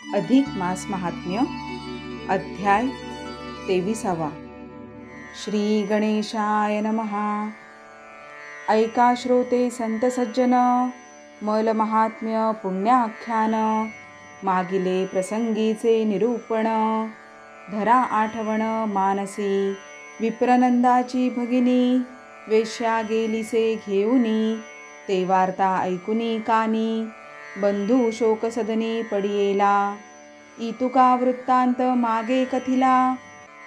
अधिक मास महात्म्य अध्याय 23. श्री गणेशाय नमः. ऐका श्रोते संत सज्जन, मल महात्म्य पुण्याख्यान, मागिले प्रसंगीचे निरूपण. धरा आठवण मानसी, विप्रनंदाची भगिनी, वेश्या गेलीसे घेऊनी, ते वार्ता ऐकुनी कानी, बंधू शोकसदनी पडियेला. इतुका वृत्तांत मागे कथिला,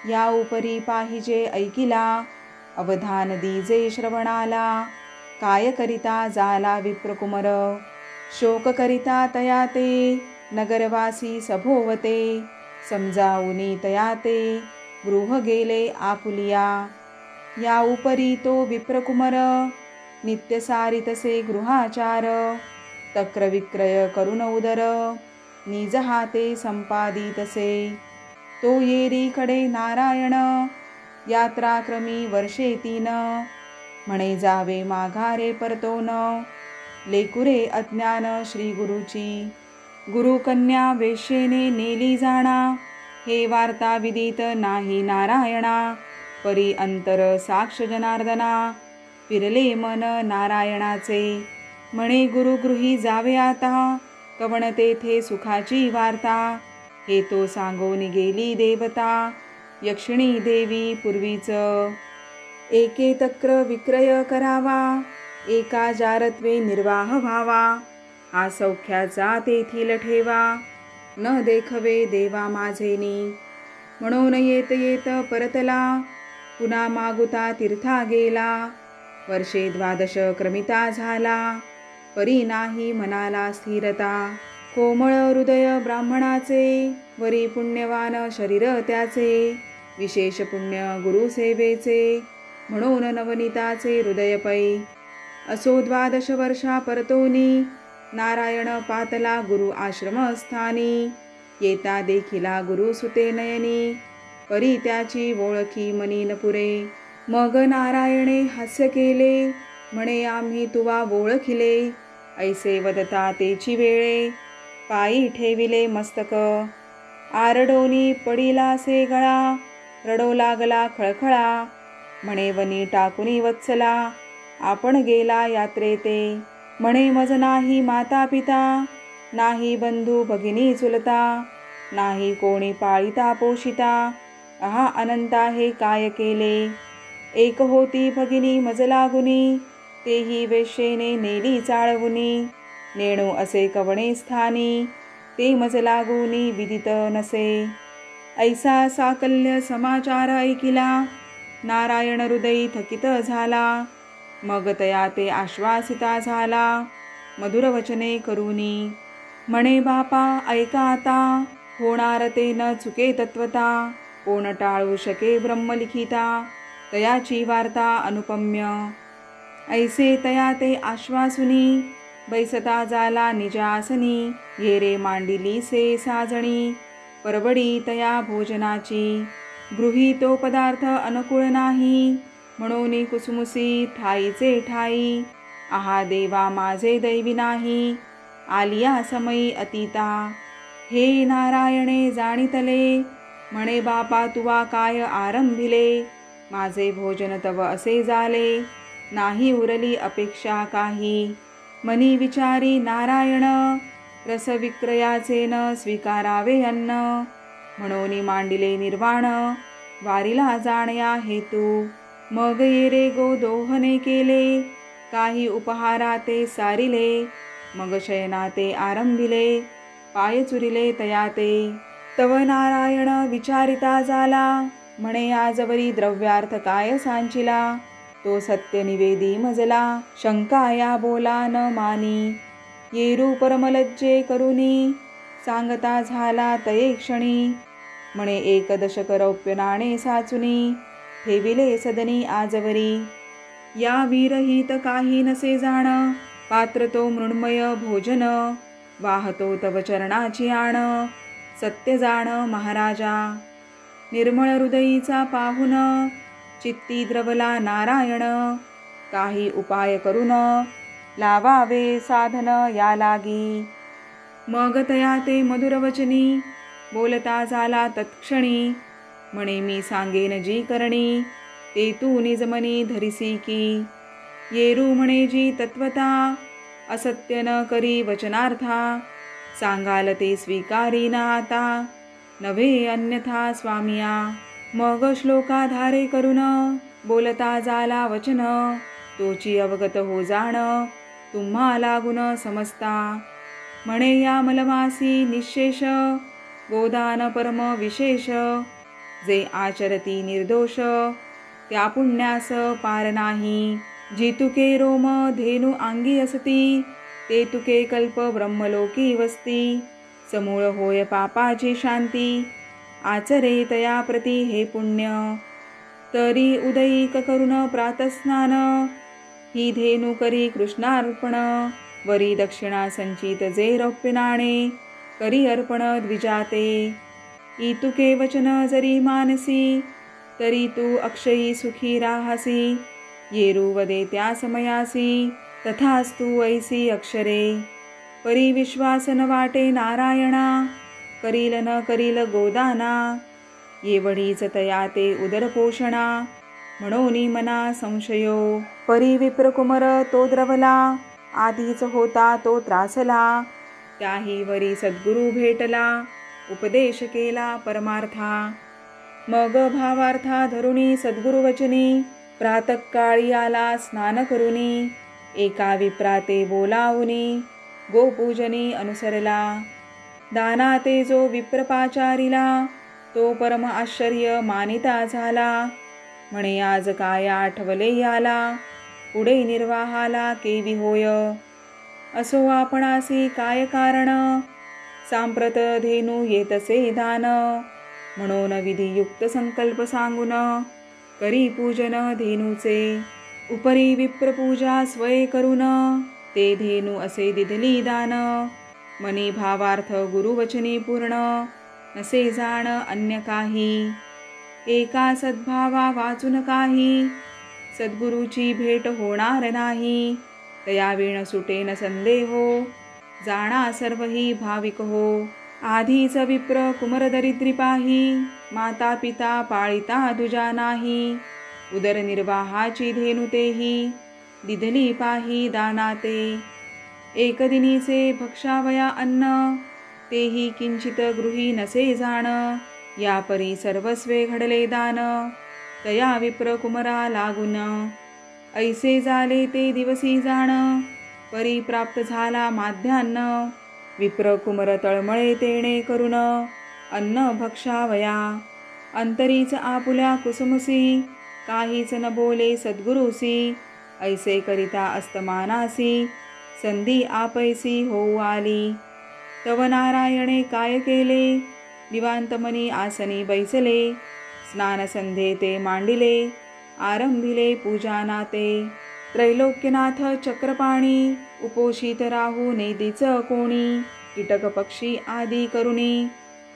या उपरी पाहिजे ऐकिला. अवधान दीजे श्रवणाला, काय करिता जाला विप्रकुमर. शोक करिता तया ते, नगरवासी सभोवते. समजावुनी तया ते, गृह गेले आपुलिया. या उपरी तो विप्रकुमर, नित्य सारितसे गृहाचार. तक्र विक्रय करून उदर, निज हाते संपादितसे. तो येरीकडे नारायण, यात्राक्रमी वर्षे 3. म्हणे जावे माघारे परतोन, लेकुरे अज्ञान श्री गुरुची. गुरुकन्या वेश्येने नेली जाणा, हे वार्ता विदित नाही नारायणा. परी अंतर साक्ष जनार्दना, फिरले मन नारायणाचे. म्हणे गुरुगृही जावे आता, कवण तेथे सुखाची वार्ता. हे तो सांगून गेली देवता, यक्षिणी देवी पूर्वीच. एके तक्र विक्रय करावा, एका जारत्वे निर्वाह व्हावा. हा सौख्याचा तेथील ठेवा, न देखवे देवा माझेनी. म्हणून येत येत परतला, पुन्हा मागुता तीर्था गेला. वर्षे 12 क्रमिता झाला, परी नाही मनाला स्थिरता. कोमळ हृदय ब्राह्मणाचे, वरी पुण्यवान शरीर त्याचे. विशेष पुण्य गुरुसेवेचे, म्हणून नवनीताचे हृदय पै. असो 12 वर्षा परतोनी, नारायण पातला गुरु आश्रमस्थानी. येता देखिला गुरुसुते नयनी, परी त्याची ओळखी मनी न पुरे. मग नारायणे हास्य केले, म्हणे आम्ही तुवा ओळखिले. ऐसे वदता तेची वेळे, पायी ठेविले मस्तक. आरडोनी पडिलासे गळा, रडो लागला खळखळा. म्हणे वनी टाकुनी वत्सला, आपण गेला यात्रेते. म्हणे मज नाही माता पिता, नाही बंधू भगिनी चुलता. नाही कोणी पाळिता पोषिता, आहा अनंता हे काय केले. एक होती भगिनी मज लागुनी, तेही वेश्येने नेली चाळवुनी. नेणू असे कवणे स्थानी, ते मज लागुनी विदित नसे. ऐसा साकल्य समाचार ऐकिला, नारायण हृदयी थकित झाला. मग तया ते आश्वासिता झाला, मधुर वचने करुनी. म्हणे बापा ऐका आता, होणार ते न चुके तत्वता. कोण टाळू शके ब्रह्मलिखिता, तयाची वार्ता अनुपम्य. ऐसे तया ते आश्वासुनी, बैसता जाला निजासनी. येरे मांडिली से साजणी, परवडी तया भोजनाची. गृही तो पदार्थ अनुकूळ नाही, म्हणून कुसुमुसी ठाईचे ठाई. आहा देवा माझे दैवी नाही, आलिया समयी अतिता. हे नारायणे जाणितले, म्हणे बापा तुवा काय आरंभिले. माझे भोजन तव असे झाले, नाही उरली अपेक्षा काही. मनी विचारी नारायण, रसविक्रयाचे न स्वीकारावे अन्न. म्हणून मांडिले निर्वाण, वारीला जाणया हेतू. मग येरे गोदोहने केले, काही उपहाराते सारिले. मग शयनाते आरंभिले, पाय चुरिले तयाते. तव नारायण विचारिता झाला, म्हणे आजवरी द्रव्यार्थ काय सांचिला. तो सत्य निवेदी मजला, शंका या बोला न मानी. येरू परमलज्जे करुनी, सांगता झाला तये क्षणी. म्हणे 1 दशक रौप्य नाणे साचुनी, ठेविले सदनी आजवरी. या विरहित काही नसे जाण, पात्र तो मृण्मय भोजन. वाहतो तव चरणाची आण, सत्य जाण महाराजा. निर्मळ हृदयीचा पाहुन, चित्ती द्रवला नारायण. काही उपाय करून, लावावे साधन या लागी. मग तया ते मधुरवचनी बोलता झाला तत्क्षणी. म्हणे मी सांगेन जी करणी ते तू निजमनी धरिसी की. येरू म्हणे जी तत्वता असत्य न करी वचनार्था. सांगाल ते स्वीकारी ना आता नव्हे अन्यथा स्वामिया. मग श्लोकाधारे करून बोलता झाला वचन तोची अवगत हो जाण तुम्हा लागून समजता. म्हणे या मलमासी निशेष गोदान परम विशेष. जे आचरती निर्दोष त्या पुण्यास पार नाही. जी तुके रोम धेनु अंगी असती ते तुके कल्प ब्रह्मलोकी वसती. समूळ होय पापाची शांती आचरे तया प्रती हे पुण्य. तरी उदयिक करून प्रातस्नान ही धेनु करी कृष्णार्पण. वरी दक्षिणा संचित जे रौप्य नाणे करी अर्पण द्विजाते. इतुके वचन जरी मानसी तरी तू अक्षयी सुखी राहासी. येरू वदे त्या समयासी तथास्तु ऐसी अक्षरे. परी विश्वास न वाटे नारायणा करील न करील गोदाना. येवढीच तया ते उदरपोषणा म्हणोनी मना संशयो. परी विप्रकुमर तो द्रवला आधीच होता तो त्रासला. त्याही वरी सद्गुरु भेटला उपदेश केला परमार्था. मग भावार्था धरुणी सद्गुरु वचनी प्रातःकाळी आला स्नान करुनी. एका विप्राते बोलावुनी गोपूजनी अनुसरला. दानाते जो विप्रपाचारिला तो परम आश्चर्य मानिता झाला. म्हणे आज काय आठवले याला पुढे निर्वाहाला केवी होय. असो आपणासी काय कारण सांप्रत धेनु येतसे दान. म्हणून विधियुक्त संकल्प सांगून करी पूजन धेनुचे. उपरी विप्रपूजा स्वये करून ते धेनु असे दिधली दान. मनी भावार्थ गुरुवचनी पूर्ण नसे जाण अन्य काही. एका सद्भावा वाचून काही सद्गुरूची भेट होणार नाही. तया विण सुटेन संदेहो जाणा सर्वही भाविक हो. आधीच विप्र कुमर दरिद्री पाही माता पिता पाळिता दुजा नाही. उदरनिर्वाहाची धेनु तेही दिधली पाही दानाते. एकदिनीचे भक्षावया अन्न तेही किंचित गृही नसे जाण. या परी सर्वस्वे घडले दान तया विप्र कुमरा लागून. ऐसे झाले ते दिवसी जाण परी प्राप्त झाला माध्यान्न. विप्र कुमर तळमळे तेणे करून अन्न भक्षावया. अंतरीच आपुल्या कुसुमसी काहीच न बोले सद्गुरुसी. ऐसे करिता अस्तमानासी संधी आपैसी होऊ आली. तव नारायणे काय केले निवांत मनी आसनी बैसले. स्नान संधे ते मांडिले आरंभिले पूजा नाते. त्रैलोक्यनाथ चक्रपाणी उपोषित राहू नेदीच कोणी. कीटक पक्षी आदी करुणी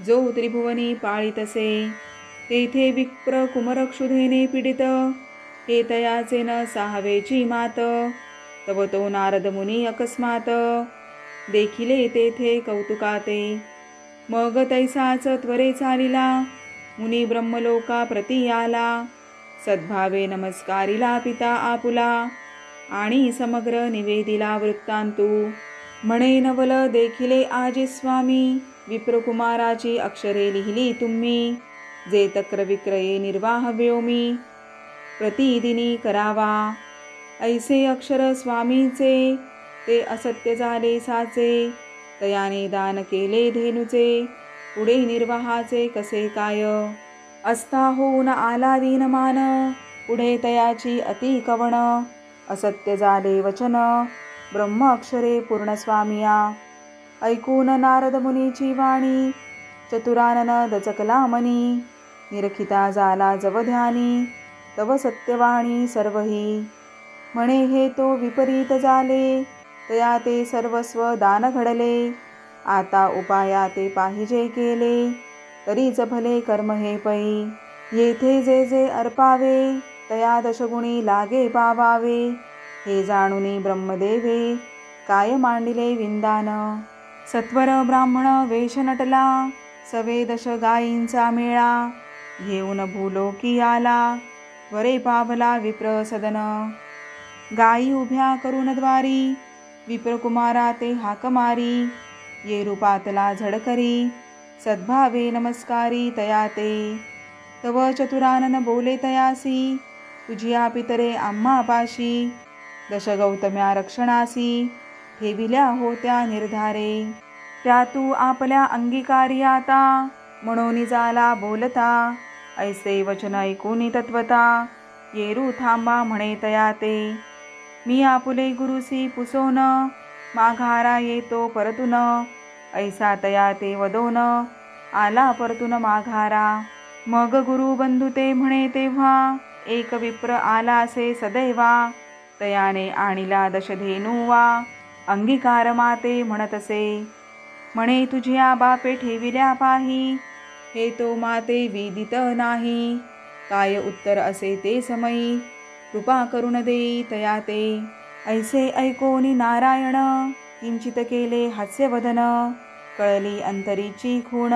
जो त्रिभुवनी पाळितसे. तेथे विप्र कुमर क्षुधेने पीडित हे तयाचे न साहवेची मात. तव तो नारद मुनी अकस्मात देखिले तेथे कौतुकाते. मग तैसाच त्वरे चालिला मुनी ब्रह्मलोका प्रती आला. सद्भावे नमस्कारिला पिता आपुला आणि समग्र निवेदिला वृत्तांतू. म्हणे नवल देखिले आजी स्वामी विप्रकुमाराची अक्षरे लिहिली तुम्ही. जे तक्र विक्रये निर्वाह व्योमी प्रतिदिनी करावा. ऐसे अक्षर स्वामीचे ते असत्य झाले साचे. तयाने दान केले धेनुचे पुढे निर्वाहाचे कसे काय. असता होऊन आला दीनमान पुढे तयाची अति कवण. असत्य झाले वचन ब्रह्म अक्षरे पूर्ण स्वामिया. ऐकून नारद मुनीची वाणी चतुरानन दचकला मनी. निरखिता झाला जव ध्यानी तव सत्यवाणी सर्वही. म्हणे हे तो विपरीत झाले तया ते सर्वस्व दान घडले. आता उपाया ते पाहिजे केले तरीच भले कर्म हे पै. येथे जे जे अर्पावे तया दशगुणी लागे पावावे. हे जाणुनी ब्रह्मदेवे काय मांडिले विंदान. सत्वर ब्राह्मण वेश नटला, सवे 10 गायींचा मेळा. घेऊन भूलोकी आला, त्वरे पावला विप्र सदन. गायी उभ्या करून द्वारी, विप्रकुमारा ते हाक मारी. ये रूपातला झडकरी, सद्भावे नमस्कारी तया ते. तव चतुरानन बोले तयासी, तुझिया पितरे आम्हा पाशी. 10 गौतम्या रक्षणासी, ठेविल्या होत्या निर्धारे. त्या तू आपल्या अंगीकारी आता, म्हणून जाला बोलता. ऐसे वचन ऐकून तत्वता, येरू थांबा म्हणे तया ते. मी आपुले गुरुसी पुसोन, माघारा येतो परतून. ऐसा तया ते वदोन, आला परतून माघारा. मग गुरु बंधू ते म्हणे तेव्हा, एक विप्र आला असे सदैवा. तयाने आणिला 10 धेनुवा, अंगीकार माते म्हणतसे. म्हणे तुझ्या बापे ठेविल्या पाही, हे तो माते विदित नाही. काय उत्तर असे ते समयी, कृपा करून देई तया ते. ऐसे ऐकोनी नारायण, किंचित केले हास्यवदन. कळली अंतरीची खूण,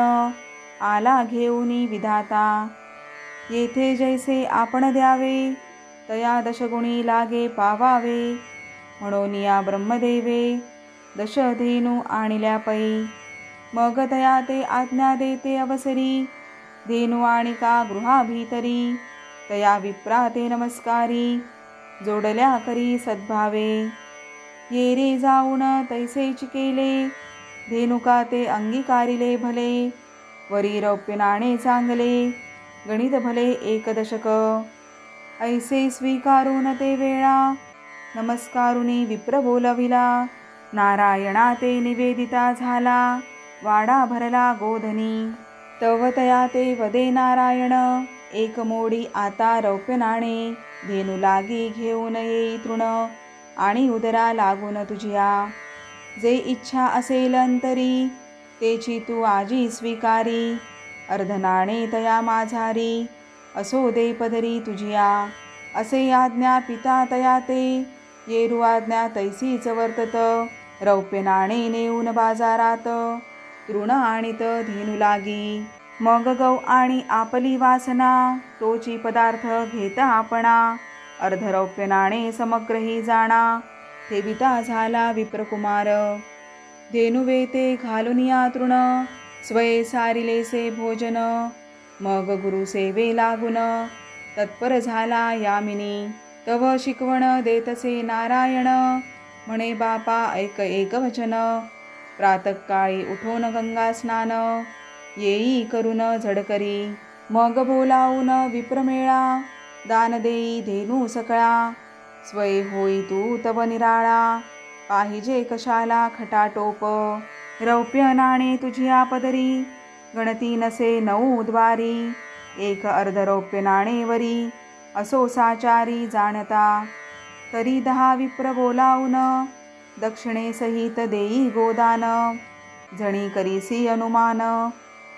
आला घेऊनी विधाता. येथे जैसे आपण द्यावे, तया 10 गुणी लागे पावावे. म्हणून या ब्रह्मदेवे, 10 धेनू आणिल्या पै. मग तया ते आज्ञा देते अवसरी, धेनू आणिका गृहाभीतरी. तया विप्रा ते नमस्कारी, जोडल्या करी सद्भावे. ये रे जाऊन तैसेच केले, धेनुका ते अंगीकारिले भले. वरी रौप्य नाणे चांगले, गणित भले 1 दशक. ऐसे स्वीकारून ते वेळा, नमस्कारुनी विप्र बोलविला. नारायणा ते निवेदिता झाला, वाडा भरला गोधनी. तव तया ते वदे नारायण, एक मोडी आता रौप्य नाणे. धेनू लागी घेऊन येई तृण, आणि उदरा लागून तुझ्या. जे इच्छा असेल अंतरी, तेची तू आजी स्वीकारी. अर्धनाणे तया माझारी, असो दे पदरी तुझिया. असे आज्ञा पिता तया ते, येरू आज्ञा तैसीच वर्तत. रौप्य नाणे नेऊन बाजारात, तृण आणित धेनू लागी. मग गौ आणि आपली वासना, तोची पदार्थ घेता आपणा. अर्धरौप्य नाणे समग्रही जाणा, ठेविता झाला विप्रकुमार. धेनुवे ते घालून या तृण, स्वये सारिलेसे भोजन. मग गुरुसेवे लागून, तत्पर झाला यामिनी. तव शिकवण देतसे नारायण, म्हणे बापा ऐक एक वचन. प्रातःकाळी उठोन गंगा स्नान, येई करून झडकरी. मग बोलावून विप्रमेळा, दान देई धेनू सकळा. स्वये होई तू तव निराळा, पाहिजे कशाला खटाटोप. रौप्य नाणे तुझिया पदरी, गणती नसे 9 द्वारी. 1 अर्धरौप्य नाणेवरी, असो साचारी जाणता. तरी 10 विप्र बोलावून, दक्षिणेसहित देई गोदान. जणी करीसी अनुमान,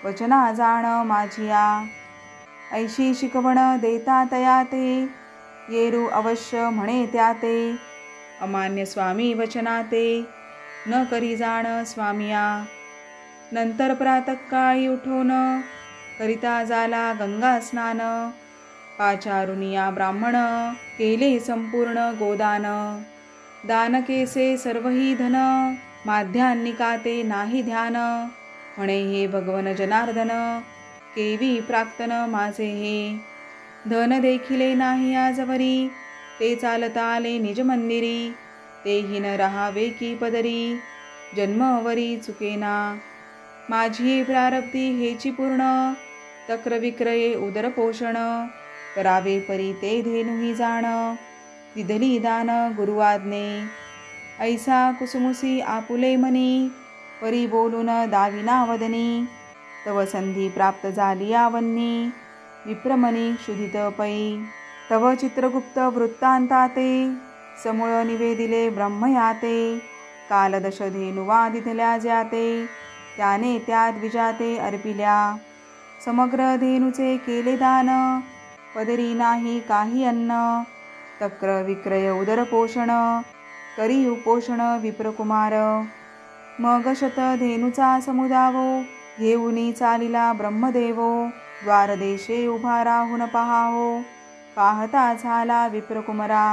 वचना जाण माझिया. ऐशी शिकवण देता तया ते, येरू अवश्य म्हणे त्या ते. अमान्य स्वामी वचना ते, न करी जाण स्वामिया. नंतर प्रातःकाळी उठोन, करिता जाला गंगा स्नान. पाचारुनिया ब्राह्मण, केले संपूर्ण गोदान. दान केसे सर्वही धन, माध्यान्निका ते नाही ध्यान. म्हणे हे भगवन जनार्दन, केवी प्राक्तन माझे हे. धन देखिले नाही आजवरी, ते चालता आले निज मंदिरी. तेही न राहावे की पदरी, जन्मवरी चुकेना. माझी प्रारब्धी हेची पूर्ण, तक्र विक्रये उदरपोषण. करावे परी ते धेनुही जाण, दिधली दान गुरुआज्ञे. ऐसा कुसुमुसी आपुले मनी, परी बोलून दाविना वदनी. तव संधी प्राप्त झाली आवन्नी, विप्रमनी क्षुधित पै. तव चित्रगुप्त वृत्तांताते, समूळ निवेदिले ब्रह्मयाते. काल 10 धेनुवा दिधल्या ज्याते, त्याने त्या द्विजाते अर्पिल्या. समग्र धेनुचे केले दान, पदरी नाही काही अन्न. तक्र विक्रय उदरपोषण, करी उपोषण विप्रकुमार. मग शतधेनूचा समुदावो घेऊनी चालिला ब्रह्मदेवो द्वारदेशे उभा राहून पहावो पाहता झाला विप्रकुमरा.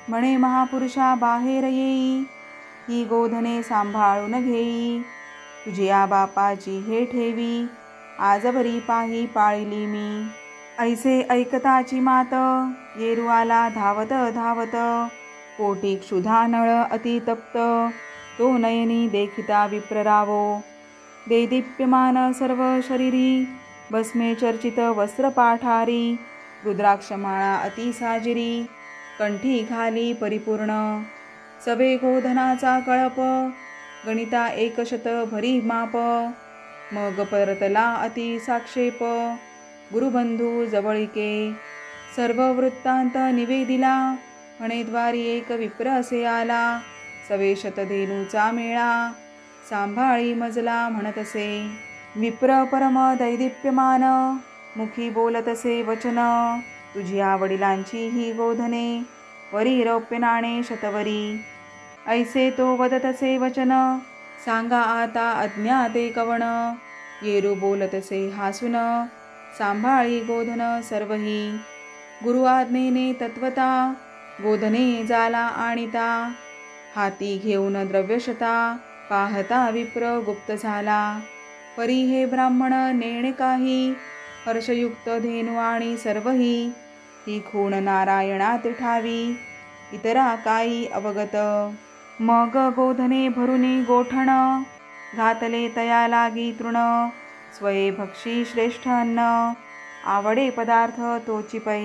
म्हणे महापुरुषा बाहेर येई ही गोधने सांभाळून घेई तुझ्या बापाची हे ठेवी आजवरी पाही पाळिली मी. ऐसे ऐकताची मात येरू आला धावत धावत कोटी क्षुधा नळ अतितप्त तो नयनी देखिता विप्ररावो. देदीप्यमान सर्व शरीरी भस्मे चर्चित वस्त्र पाठारी रुद्राक्षमाळा अतिसाजिरी कंठी घाली परिपूर्ण सवे गोधनाचा कळप गणिता 100 भरी माप. मग परतला अति साक्षेप गुरुबंधू जवळिके सर्व वृत्तांत निवेदिला. म्हणे द्वारी एक विप्र असे आला सवे शतधेनूचा मेळा सांभाळी मजला म्हणतसे. विप्र परम दैदिप्यमान मुखी बोलतसे वचन तुझ्या वडिलांची ही गोधने वरी रौप्य नाणे शतवरी. ऐसे तो वदतसे वचन सांगा आता अज्ञाते कवण. येरू बोलतसे हासून सांभाळी गोधन सर्वही. गुरु आज्ञेने तत्वता गोधने जाला आणिता हाती घेऊन द्रव्यशता पाहता विप्र गुप्त झाला. परी हे ब्राह्मण नेणे काही हर्षयुक्त धेनू आणि सर्वही ही खूण नारायणात ठावी इतरा काही अवगत. मग गोधने भरुनी गोठण घातले तया लागी तृण स्वये भक्षी श्रेष्ठ अन्न आवडे पदार्थ तोची पै.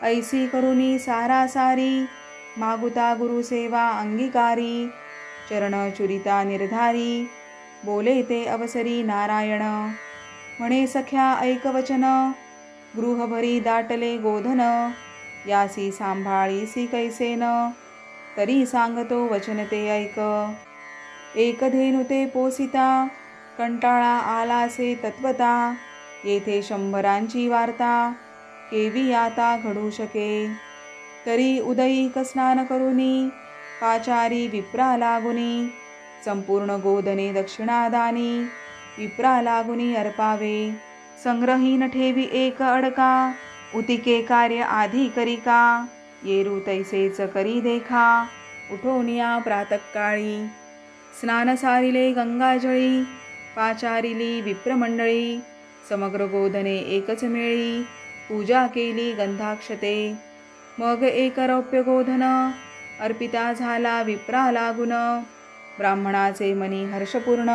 ऐसी करुनी सारासारी मागुता गुरुसेवा अंगीकारी चरण चुरिता निर्धारी बोले ते अवसरी नारायण. म्हणे सख्या ऐकवचन गृहभरी दाटले गोधन यासी सांभाळीसी कैसेन तरी सांगतो वचन ते ऐक. एक धेनू ते पोसिता कंटाळा आलासे तत्वता येथे 100 वार्ता केवी आता घडू शके. तरी उदयीक स्नान करुनी पाचारी विप्रा लागुनी संपूर्ण गोधने दक्षिणादानी विप्रा लागुनी अर्पावे. संग्रहीन ठेवी एक अडका उतिके कार्य आधी करिका येरू तैसेच करी देखा उठोनिया प्रातकाळी. स्नान सारिले गंगाजळी पाचारिली विप्रमंडळी समग्र गोधने एकच मेळी पूजा केली गंधाक्षते. मग एक रौप्य गोधन अर्पिता झाला विप्रा लागून ब्राह्मणाचे मनी हर्षपूर्ण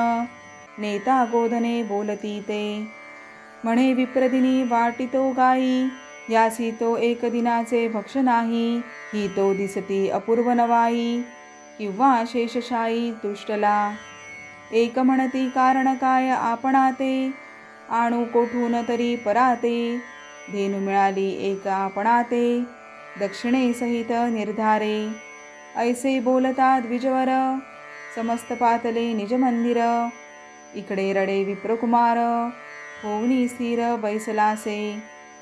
नेता गोधने बोलती ते. म्हणे विप्रदिनी वाटितो गाई यासी तो एक दिनाचे भक्ष नाही ही तो दिसती अपूर्व नवाई किंवा शेषशायी तुष्टला. एक म्हणती कारण काय आपणाते आणू कोठून तरी पराते धेनू मिळाली एक आपणाते दक्षिणे सहित निर्धारे. ऐसे बोलता द्विजवर समस्त पातले निज मंदिर इकडे रडे विप्रकुमार होऊनी स्थिर बैसलासे.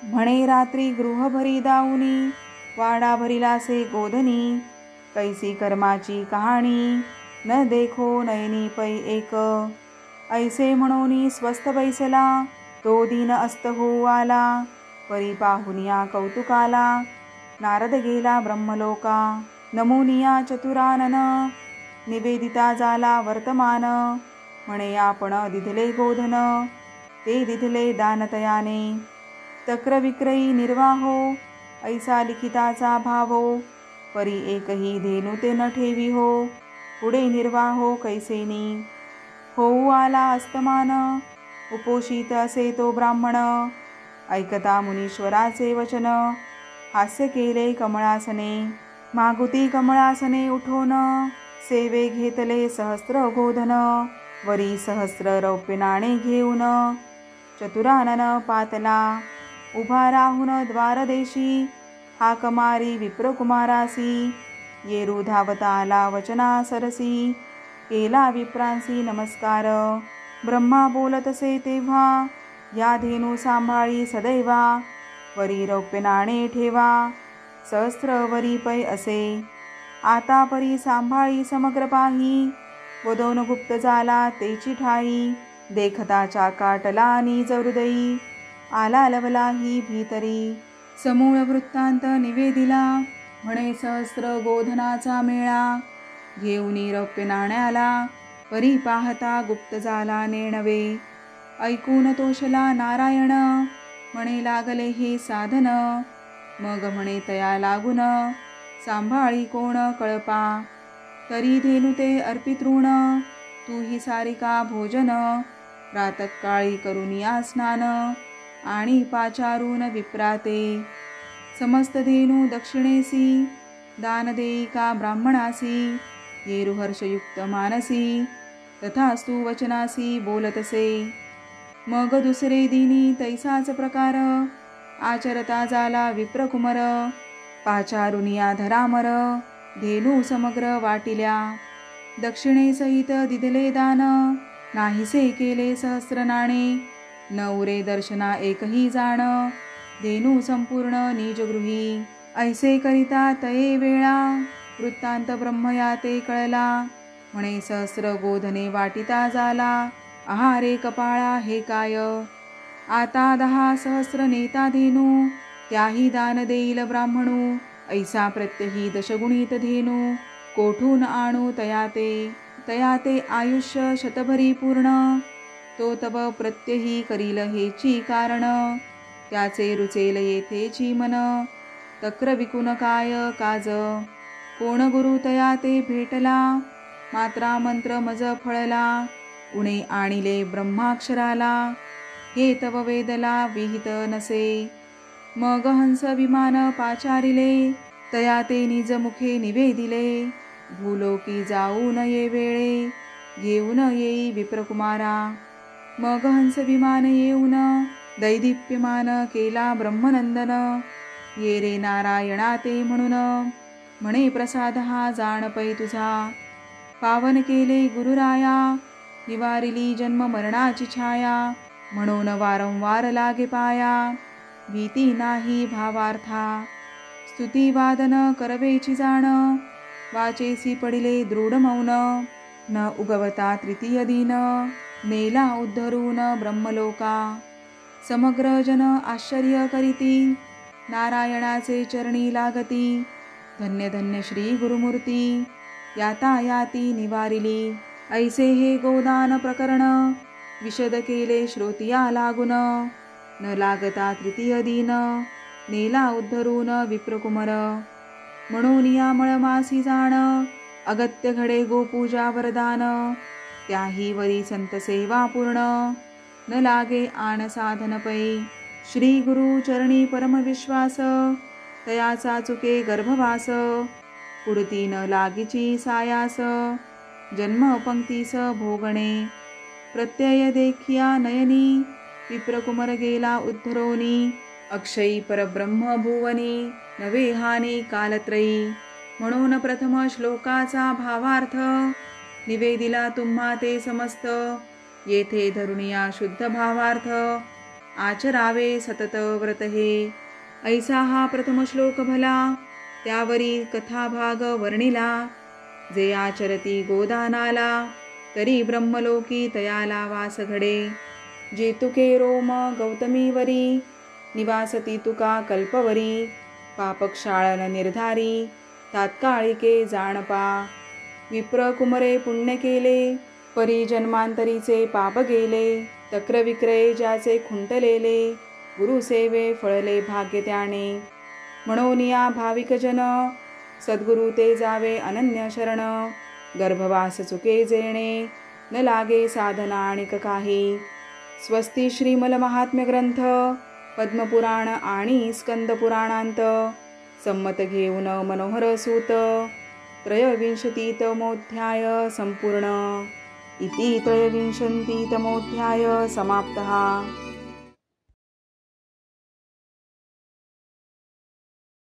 म्हणे रात्री गृहभरी दाऊनी वाडा भरिलासे गोधनी कैसी कर्माची कहाणी न देखो नयनी पै एक. ऐसे म्हणोनी स्वस्थ बैसला तो दीन अस्त होऊ आला परी पाहुनिया कौतुकाला नारद गेला ब्रह्मलोका. नमोनिया चतुरानन निवेदिता झाला वर्तमान म्हणे आपण दिधले गोधन ते दिधले दानतयाने. तक्रविक्रयी निर्वाहो ऐसा लिखिताचा भावो परी एकही धेनू ते न ठेवी हो पुढे निर्वाहो कैसेनी. होऊ आला अस्तमान उपोषित असे तो ब्राह्मण ऐकता मुनीश्वराचे वचन हास्य केले कमळासने. मागुती कमळासने उठोन सेवे घेतले सहस्त्र गोधन वरी सहस्त्र रौप्य नाणे घेऊन चतुरानन पातला. उभा राहून द्वारदेशी हाक मारी विप्रकुमारासी येरू धावता आला वचना सरसी केला विप्रांसी नमस्कार. ब्रह्मा बोलतसे तेव्हा या धेनू सांभाळी सदैवा वरी रौप्य नाणे ठेवा सहस्त्र वरी पै असे. आता परी सांभाळी समग्र पाही वदोन गुप्त झाला तेची ठाई, देखता चाकाटला निज हृदयी, आला लवला ही भीतरी. समूळ वृत्तांत निवेदिला, म्हणे सहस्र गोधनाचा मेळा. घेऊनी रौप्य नाण्याला, परी पाहता गुप्त झाला नेणवे. ऐकून तोषला नारायण, म्हणे लागले हे साधन. मग म्हणे तया लागून, सांभाळी कोण कळपा. तरी धेनु ते अर्पित ऋण, तू ही सारिका भोजन. प्रातःकाळी करुनिया स्नान, आणि पाचारून विप्राते. समस्त धेनु दक्षिणेसी, दान देई का ब्राह्मणासी. येरु हर्षयुक्त मानसी, तथास्तु वचनासी बोलतसे. मग दुसरे दिनी तैसाच प्रकार, आचरता झाला विप्रकुमर. पाचारुनिया धरामर, धेनु समग्र वाटिल्या. दक्षिणेसहित दिदले दान, नाहीसे केले सहस्र नाणे. न उरे दर्शना एकही जाण, धेनु संपूर्ण निजगृही. ऐसे करिता तये वेळा, वृत्तांत ब्रह्मयाते कळला. म्हणे सहस्र गोधने वाटिता झाला, आहारे कपाळा हे काय. आता 10 सहस्र नेता धेनु, त्याही दान देईल ब्राह्मणू. ऐसा प्रत्यही दशगुणित धेनु, कोठून आणू तयाते आयुष्य शतभरी पूर्ण. तो तब प्रत्यही करील हेची कारण, त्याचे रुचेल येथेची मन. तक्र विकुन काय काज, कोण गुरु तया ते भेटला. मात्रा मंत्र मज फळला, उणे आणिले ब्रह्माक्षराला. हे तव वेदला विहित नसे. मग हंस विमान पाचारिले, तया ते निज मुखे निवेदिले. भूलोकी जाऊ नये वेळे, घेऊन येई विप्रकुमारा. मग हंस विमान येऊन, दैदिप्यमान केला ब्रह्मनंदन. ये रे नारायणा ते म्हणून, म्हणे प्रसाद हा जाण पै तुझा. पावन केले गुरुराया, निवारिली जन्म मरणाची छाया. म्हणून वारंवार लागे पाया, भीती नाही भावार्था. स्तुती वादन करवेची जाण, वाचेसी पडिले दृढ मौन. न उगवता तृतीय दिन, नेला उद्धरून ब्रह्मलोका. समग्र जन आश्चर्य करीती, नारायणाचे चरणी लागती. धन्य धन्य श्री गुरुमूर्ती, यातायाती निवारिली. ऐसे हे गोदान प्रकरण, विशद केले श्रोतिया लागून. न लागता तृतीय दिन, नेला उद्धरून विप्रकुमर. म्हणून या मळमासी जाण, अगत्य घडे गोपूजा वरदान. त्याही वरी संत सेवा पूर्ण, न लागे आण साधन पै. श्री गुरु चरणी परम विश्वास, तयाचा चुके गर्भवास. पुढती न लागीची सायास, जन्म पंक्तीस भोगणे. प्रत्यय देखिया नयनी, विप्रकुमर गेला उद्धरोनी. अक्षयी परब्रह्म भुवनी, नवे हानी कालत्रयी. म्हणून प्रथम श्लोकाचा भावार्थ, निवेदिला तुम्हा ते समस्त. येथे धरुनिया शुद्ध भावार्थ, आचरावे सतत व्रत हे. ऐसा हा प्रथम श्लोक भला, त्यावरी कथाभाग वर्णिला. जे आचरती गोदानाला, तरी ब्रह्मलोकी तयाला वास घडे. जेतुके रोम गौतमीवरी, निवासती तुका कल्पवरी. पापक्षाळन निर्धारी, तात्काळिके जाणपा. विप्रकुमरे पुण्य केले, परी जन्मांतरीचे पाप गेले. तक्र विक्रये ज्याचे खुंटलेले, गुरुसेवे फळले भाग्य त्याने. म्हणून या भाविक जन, सद्गुरु ते जावे अनन्य शरण. गर्भवास चुके जेणे, न लागे साधना आणिक काही. स्वस्ती श्रीमल महात्म्य ग्रंथ, पद्मपुराण आणि स्कंदपुराणांत. संमत घेऊन मनोहर सूत, 23तमोऽध्याय संपूर्ण. इति 23तमोऽध्याय समाप्तः.